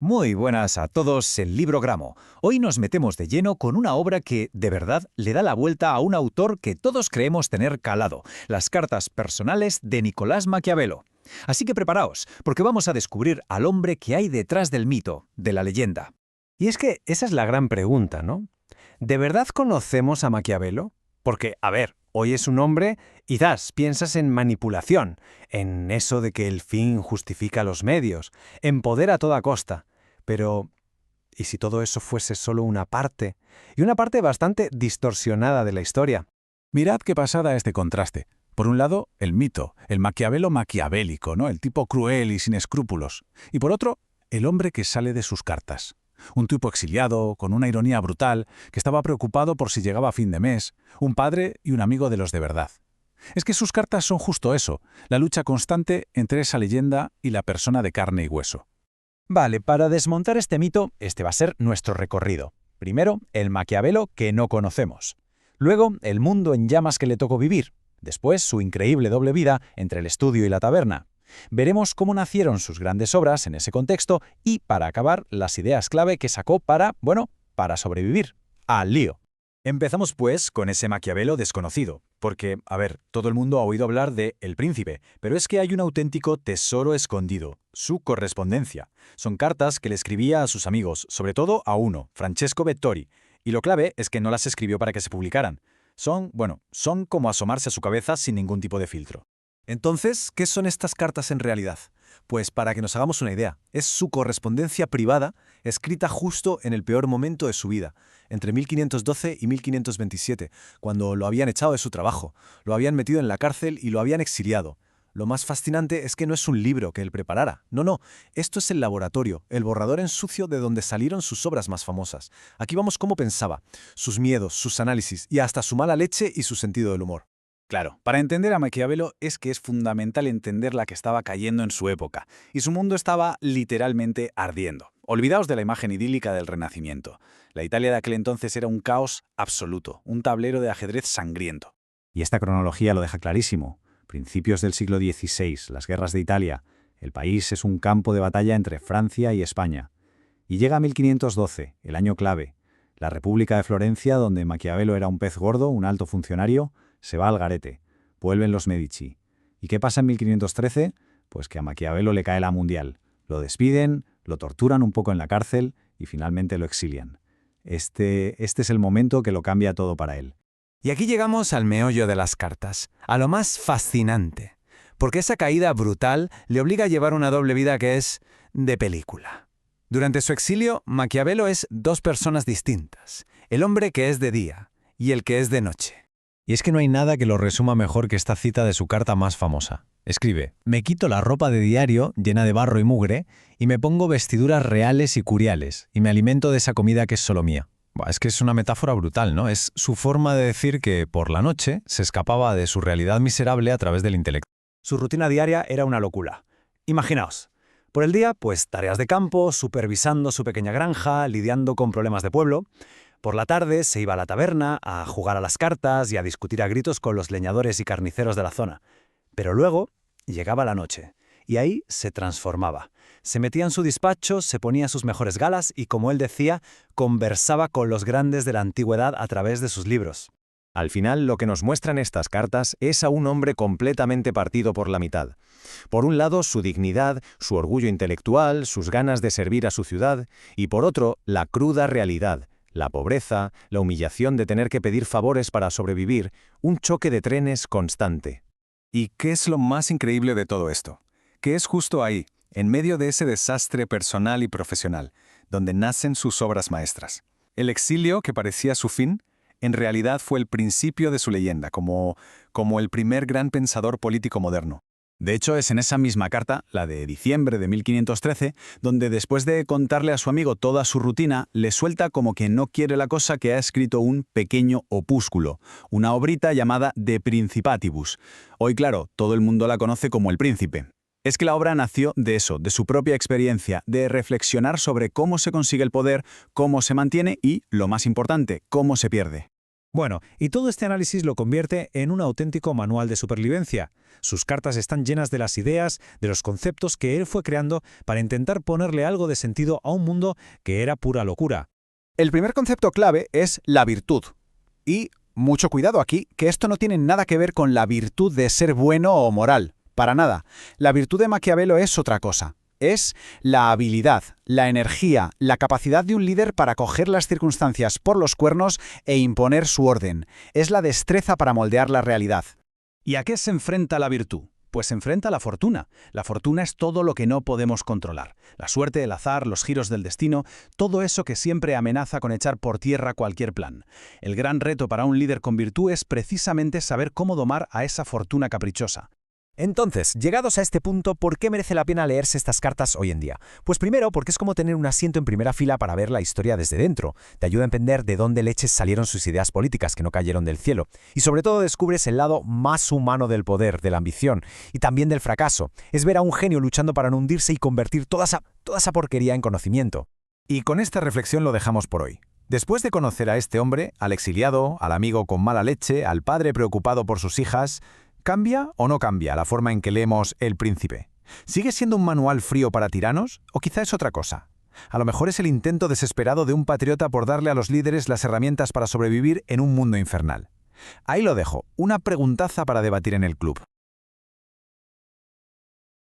Muy buenas a todos en Librogramo. Hoy nos metemos de lleno con una obra que, de verdad, le da la vuelta a un autor que todos creemos tener calado, las cartas personales de Nicolás Maquiavelo. Así que preparaos, porque vamos a descubrir al hombre que hay detrás del mito, de la leyenda. Y es que esa es la gran pregunta, ¿no? ¿De verdad conocemos a Maquiavelo? Porque, a ver, hoy es un hombre y piensas en manipulación, en eso de que el fin justifica los medios, en poder a toda costa. Pero, ¿y si todo eso fuese solo una parte? Y una parte bastante distorsionada de la historia. Mirad qué pasada este contraste. Por un lado, el mito, el Maquiavelo maquiavélico, ¿no? El tipo cruel y sin escrúpulos. Y por otro, el hombre que sale de sus cartas. Un tipo exiliado, con una ironía brutal, que estaba preocupado por si llegaba a fin de mes, un padre y un amigo de los de verdad. Es que sus cartas son justo eso, la lucha constante entre esa leyenda y la persona de carne y hueso. Vale, para desmontar este mito, este va a ser nuestro recorrido. Primero, el Maquiavelo que no conocemos. Luego, el mundo en llamas que le tocó vivir. Después, su increíble doble vida entre el estudio y la taberna. Veremos cómo nacieron sus grandes obras en ese contexto y, para acabar, las ideas clave que sacó para sobrevivir. ¡Al lío! Empezamos, pues, con ese Maquiavelo desconocido, porque, a ver, todo el mundo ha oído hablar de El Príncipe, pero es que hay un auténtico tesoro escondido, su correspondencia. Son cartas que le escribía a sus amigos, sobre todo a uno, Francesco Vettori, y lo clave es que no las escribió para que se publicaran. Son como asomarse a su cabeza sin ningún tipo de filtro. Entonces, ¿qué son estas cartas en realidad? Pues para que nos hagamos una idea, es su correspondencia privada escrita justo en el peor momento de su vida, entre 1512 y 1527, cuando lo habían echado de su trabajo, lo habían metido en la cárcel y lo habían exiliado. Lo más fascinante es que no es un libro que él preparara. No, esto es el laboratorio, el borrador en sucio de donde salieron sus obras más famosas. Aquí vamos cómo pensaba, sus miedos, sus análisis y hasta su mala leche y su sentido del humor. Claro, para entender a Maquiavelo es que es fundamental entender la que estaba cayendo en su época, y su mundo estaba literalmente ardiendo. Olvidaos de la imagen idílica del Renacimiento. La Italia de aquel entonces era un caos absoluto, un tablero de ajedrez sangriento. Y esta cronología lo deja clarísimo. Principios del siglo XVI, las guerras de Italia. El país es un campo de batalla entre Francia y España. Y llega 1512, el año clave. La República de Florencia, donde Maquiavelo era un pez gordo, un alto funcionario, se va al garete. Vuelven los Medici. ¿Y qué pasa en 1513? Pues que a Maquiavelo le cae la mundial. Lo despiden, lo torturan un poco en la cárcel y finalmente lo exilian. Este es el momento que lo cambia todo para él. Y aquí llegamos al meollo de las cartas, a lo más fascinante, porque esa caída brutal le obliga a llevar una doble vida que es de película. Durante su exilio, Maquiavelo es dos personas distintas, el hombre que es de día y el que es de noche. Y es que no hay nada que lo resuma mejor que esta cita de su carta más famosa. Escribe: «Me quito la ropa de diario, llena de barro y mugre, y me pongo vestiduras reales y curiales, y me alimento de esa comida que es solo mía». Es que es una metáfora brutal, ¿no? Es su forma de decir que, por la noche, se escapaba de su realidad miserable a través del intelecto. Su rutina diaria era una locura. Imaginaos. Por el día, pues tareas de campo, supervisando su pequeña granja, lidiando con problemas de pueblo. Por la tarde se iba a la taberna, a jugar a las cartas y a discutir a gritos con los leñadores y carniceros de la zona. Pero luego llegaba la noche, y ahí se transformaba. Se metía en su despacho, se ponía sus mejores galas y, como él decía, conversaba con los grandes de la antigüedad a través de sus libros. Al final, lo que nos muestran estas cartas es a un hombre completamente partido por la mitad. Por un lado, su dignidad, su orgullo intelectual, sus ganas de servir a su ciudad, y por otro, la cruda realidad, la pobreza, la humillación de tener que pedir favores para sobrevivir, un choque de trenes constante. ¿Y qué es lo más increíble de todo esto? Que es justo ahí, en medio de ese desastre personal y profesional, donde nacen sus obras maestras. El exilio, que parecía su fin, en realidad fue el principio de su leyenda, como el primer gran pensador político moderno. De hecho, es en esa misma carta, la de diciembre de 1513, donde después de contarle a su amigo toda su rutina, le suelta como que no quiere la cosa que ha escrito un pequeño opúsculo, una obrita llamada De Principatibus. Hoy, claro, todo el mundo la conoce como El Príncipe. Es que la obra nació de eso, de su propia experiencia, de reflexionar sobre cómo se consigue el poder, cómo se mantiene y, lo más importante, cómo se pierde. Bueno, y todo este análisis lo convierte en un auténtico manual de supervivencia. Sus cartas están llenas de las ideas, de los conceptos que él fue creando para intentar ponerle algo de sentido a un mundo que era pura locura. El primer concepto clave es la virtud. Y mucho cuidado aquí, que esto no tiene nada que ver con la virtud de ser bueno o moral. Para nada. La virtud de Maquiavelo es otra cosa. Es la habilidad, la energía, la capacidad de un líder para coger las circunstancias por los cuernos e imponer su orden. Es la destreza para moldear la realidad. ¿Y a qué se enfrenta la virtud? Pues se enfrenta a la fortuna. La fortuna es todo lo que no podemos controlar. La suerte, el azar, los giros del destino, todo eso que siempre amenaza con echar por tierra cualquier plan. El gran reto para un líder con virtud es precisamente saber cómo domar a esa fortuna caprichosa. Entonces, llegados a este punto, ¿por qué merece la pena leerse estas cartas hoy en día? Pues primero, porque es como tener un asiento en primera fila para ver la historia desde dentro. Te ayuda a entender de dónde leches salieron sus ideas políticas que no cayeron del cielo. Y sobre todo descubres el lado más humano del poder, de la ambición y también del fracaso. Es ver a un genio luchando para no hundirse y convertir toda esa porquería en conocimiento. Y con esta reflexión lo dejamos por hoy. Después de conocer a este hombre, al exiliado, al amigo con mala leche, al padre preocupado por sus hijas, ¿cambia o no cambia la forma en que leemos El Príncipe? ¿Sigue siendo un manual frío para tiranos o quizá es otra cosa? A lo mejor es el intento desesperado de un patriota por darle a los líderes las herramientas para sobrevivir en un mundo infernal. Ahí lo dejo, una preguntaza para debatir en el club.